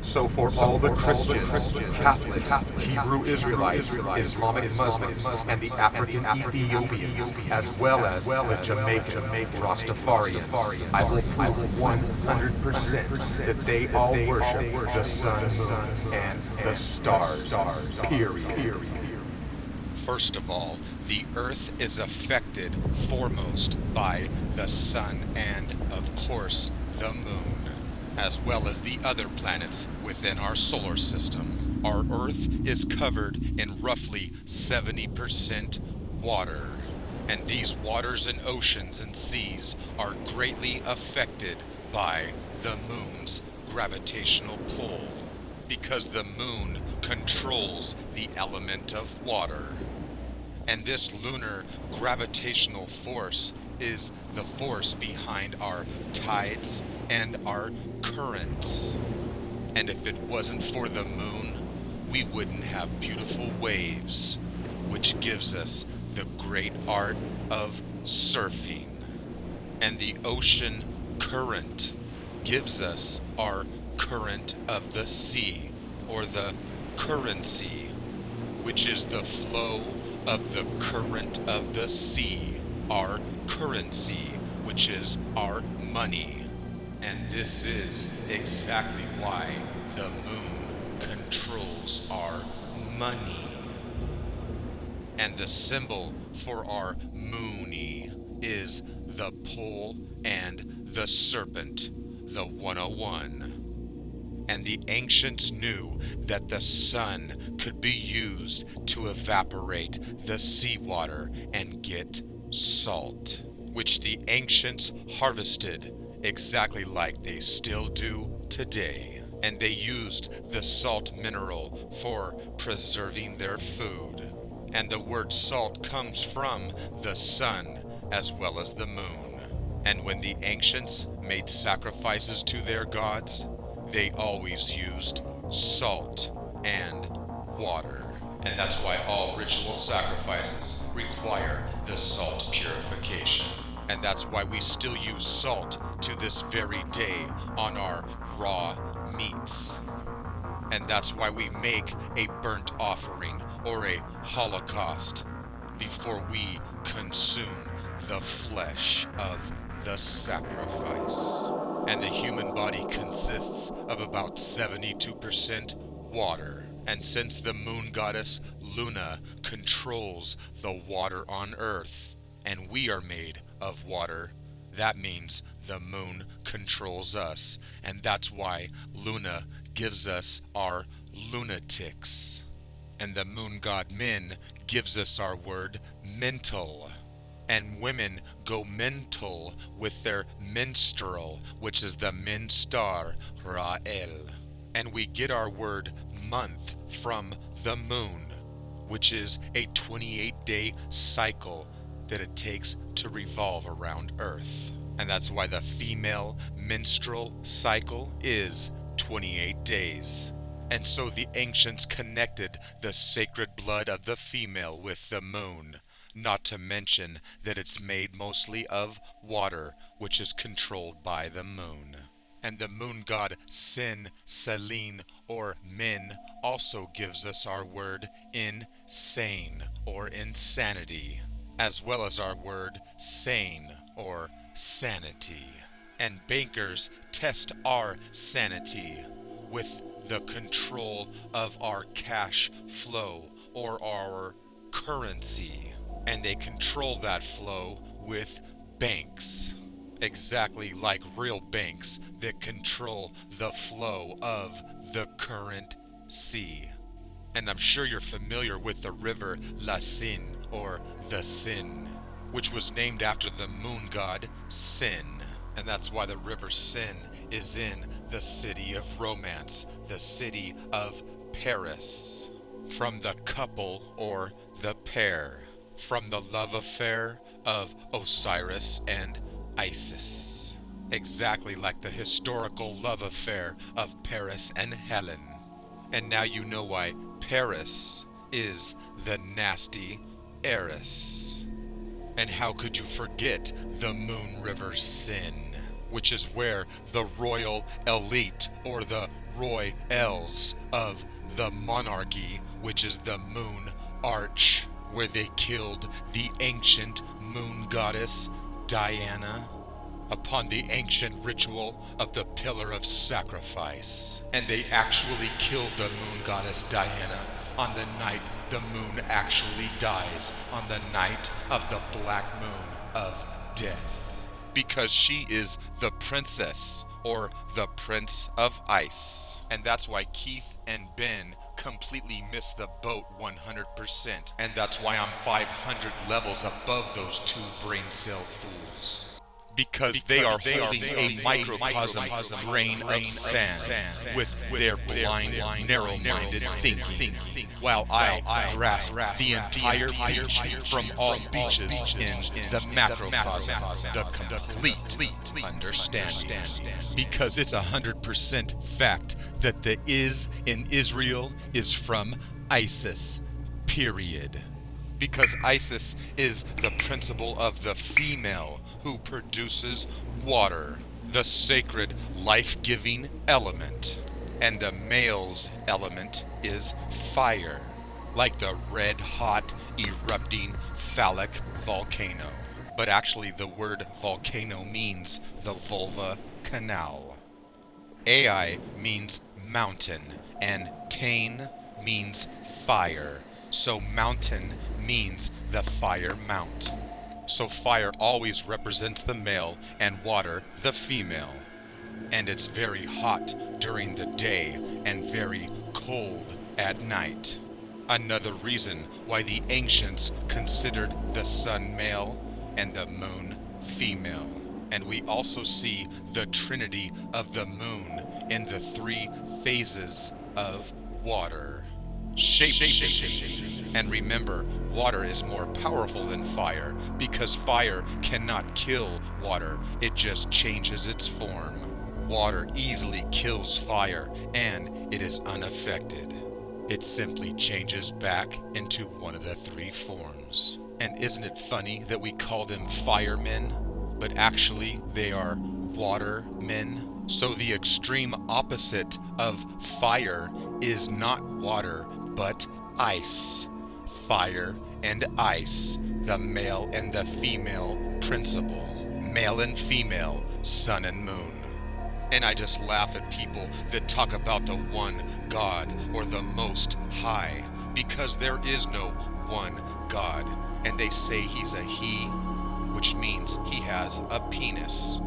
So for all the Christians, Catholics, Hebrew Israelites, Islamic Muslims, and the African Ethiopians, as well as the Jamaican Rastafarians, I will prove 100% that they all worship the sun, moon, and the stars. Period. First of all, the Earth is affected foremost by the Sun and, of course, the Moon, as well as the other planets within our solar system. Our Earth is covered in roughly 70% water, and these waters and oceans and seas are greatly affected by the Moon's gravitational pull, because the Moon controls the element of water. And this lunar gravitational force is the force behind our tides and our currents. And if it wasn't for the moon, we wouldn't have beautiful waves, which gives us the great art of surfing. And the ocean current gives us our current of the sea, or the currency, which is the flow of the current of the sea, our currency, which is our money. And this is exactly why the moon controls our money. And the symbol for our moony is the pole and the serpent, the 101. And the ancients knew that the sun could be used to evaporate the seawater and get salt, which the ancients harvested exactly like they still do today. And they used the salt mineral for preserving their food. And the word salt comes from the sun as well as the moon. And when the ancients made sacrifices to their gods, they always used salt and water. And that's why all ritual sacrifices require the salt purification. And that's why we still use salt to this very day on our raw meats. And that's why we make a burnt offering or a holocaust before we consume the flesh of the sacrifice. And the human body consists of about 72% water. And since the moon goddess Luna controls the water on Earth, and we are made of water, that means the moon controls us. And that's why Luna gives us our lunatics. And the moon god Min gives us our word mental. And women go mental with their menstrual, which is the min star Ra'el. And we get our word month from the moon, which is a 28-day cycle that it takes to revolve around Earth. And that's why the female menstrual cycle is 28 days. And so the ancients connected the sacred blood of the female with the moon, not to mention that it's made mostly of water, which is controlled by the moon. And the moon god Sin, Selene, or Min also gives us our word insane, or insanity, as well as our word sane, or sanity. And bankers test our sanity with the control of our cash flow, or our currency. And they control that flow with banks, exactly like real banks that control the flow of the current sea. And I'm sure you're familiar with the river La Sin, or the Sin, which was named after the moon god Sin. And that's why the river Sin is in the city of romance, the city of Paris. From the couple, or the pair. From the love affair of Osiris and Isis. Exactly like the historical love affair of Paris and Helen. And now you know why Paris is the nasty heiress. And how could you forget the Moon River Sin? which is where the royal elite, or the royals of the monarchy, which is the moon arch, where they killed the ancient moon goddess Diana upon the ancient ritual of the pillar of sacrifice. And they actually killed the moon goddess Diana on the night the moon actually dies, on the night of the black moon of death. Because she is the princess, or the Prince of Ice. And that's why Keith and Ben completely missed the boat 100%. And that's why I'm 500 levels above those two brain cell fools. Because they are holding a microcosm grain of sand with their blind, narrow-minded thinking, while I grasp the entire beach from all beaches in the macrocosm, the complete understanding. Because it's 100% fact that the is in Israel is from Isis, period. Because Isis is the principle of the female who produces water, the sacred life-giving element, and the male's element is fire, like the red-hot, erupting, phallic volcano. But actually the word volcano means the vulva canal. Ai means mountain, and tain means fire. So mountain means the fire mount. So fire always represents the male and water the female. And it's very hot during the day and very cold at night. Another reason why the ancients considered the sun male and the moon female. And we also see the trinity of the moon in the three phases of water. Shape-shifting. And remember, water is more powerful than fire because fire cannot kill water, it just changes its form. Water easily kills fire and it is unaffected. It simply changes back into one of the three forms. And isn't it funny that we call them firemen, but actually they are watermen? So the extreme opposite of fire is not water, but ice. Fire and ice, the male and the female principle. Male and female, sun and moon. And I just laugh at people that talk about the one God or the Most High, because there is no one God. And they say he's a he, which means he has a penis.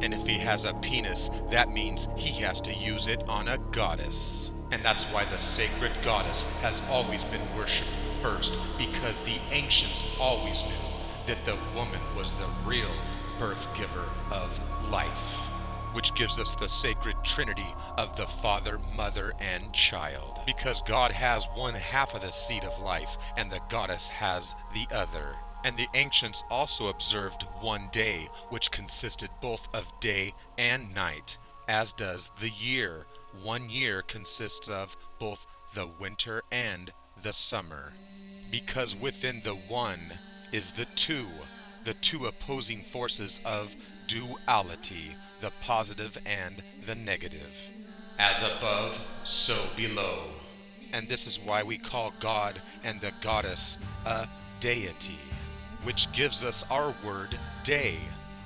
And if he has a penis, that means he has to use it on a goddess. And that's why the sacred goddess has always been worshipped first, because the ancients always knew that the woman was the real birth giver of life, which gives us the sacred trinity of the Father, Mother, and Child. Because God has one half of the seed of life, and the goddess has the other. And the ancients also observed one day, which consisted both of day and night, as does the year. 1 year consists of both the winter and the summer. Because within the one is the two opposing forces of duality, the positive and the negative. As above, so below. And this is why we call God and the goddess a deity, which gives us our word day,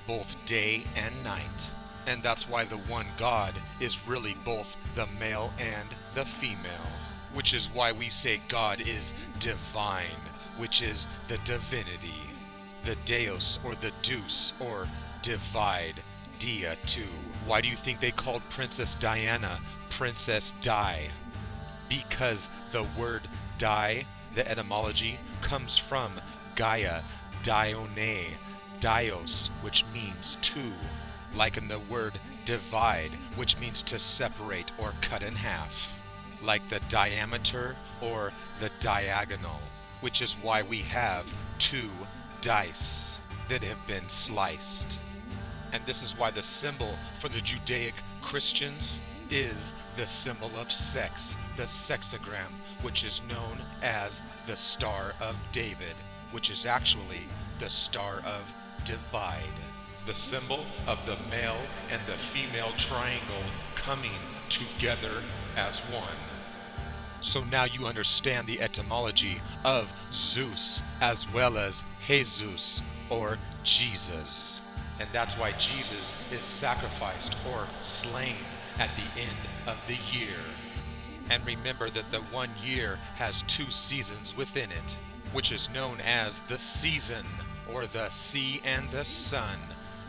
both day and night. And that's why the one God is really both the male and the female, which is why we say God is divine, which is the divinity, the deus or the deus or divide, dia too. Why do you think they called Princess Diana Princess Di? Because the word Di, the etymology, comes from Gaia, Dione, Dios, which means two, like in the word divide, which means to separate or cut in half, like the diameter or the diagonal, which is why we have two dice that have been sliced. And this is why the symbol for the Judaic Christians is the symbol of sex, the sexagram, which is known as the Star of David, which is actually the Star of Divide. the symbol of the male and the female triangle coming together as one. So now you understand the etymology of Zeus as well as Jesus or Jesus. And that's why Jesus is sacrificed or slain at the end of the year. And remember that the 1 year has 2 seasons within it, which is known as the season, or the sea and the sun,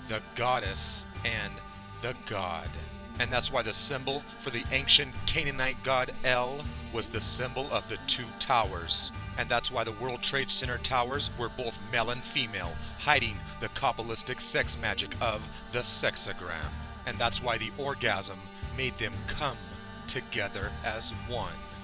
the goddess and the god. And that's why the symbol for the ancient Canaanite god El was the symbol of the 2 towers. And that's why the World Trade Center towers were both male and female, hiding the Kabbalistic sex magic of the sexagram. And that's why the orgasm made them come together as one.